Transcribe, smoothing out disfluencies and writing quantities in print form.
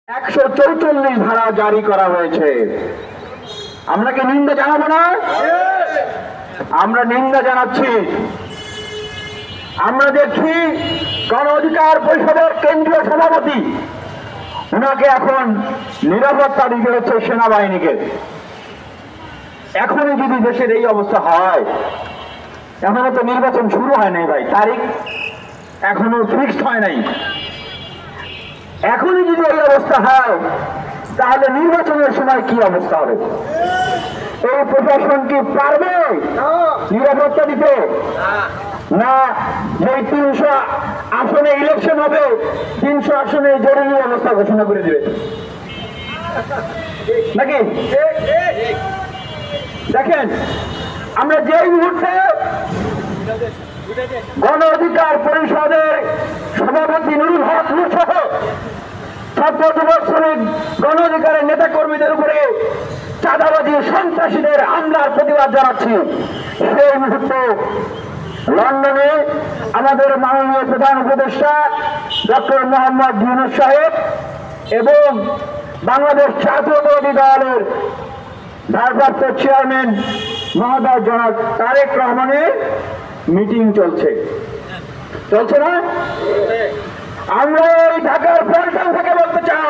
144 ধারা জারি করা হয়েছে। আমরা কি নিন্দা জানাবো না? আমরা নিন্দা জানাচ্ছি। আমরা দেখছি গণ অধিকার পরিষদের কেন্দ্রীয় সভাপতি ওনাকে এখন নিরাপত্তা দিতে হচ্ছে সেনাবাহিনীকে। এখনই যদি দেশের এই অবস্থা হয়, এখনো তো নির্বাচন শুরু হয় নাই ভাই, তারিখ এখনো ফিক্সড হয় নাই। এখনই যদি এই অবস্থা হয় তাহলে নির্বাচনের সময় কি অবস্থা হবে? এই প্রশাসন কি পারবে নিরাপত্তা দিতে? না, যে 300 আসনে ইলেকশন হবে 300 আসনে জরুরি অবস্থা ঘোষণা করে দিবে নাকি? দেখেন, আমরা যেই মুহূর্তে গণ অধিকার পরিষদের সভাপতি নুরুল হক সহ ছাত্র যুবক শ্রমিক গণ অধিকারের নেতা কর্মীদের উপরে চাঁদাবাজি সন্ত্রাসীদের হামলার প্রতিবাদ জানাচ্ছি, সেই মুহূর্তে লন্ডনে আমাদের মাননীয় প্রধান উপদেষ্টা ডক্টর মোহাম্মদ ইউনূস সাহেব এবং বাংলাদেশ জাতীয়তাবাদী দলের ভারপ্রাপ্ত চেয়ারম্যান মহোদয় জনাব তারেক রহমানের মিটিং চলছে না? আমরা এই ঢাকার পল্টন থেকে বলতে চাই,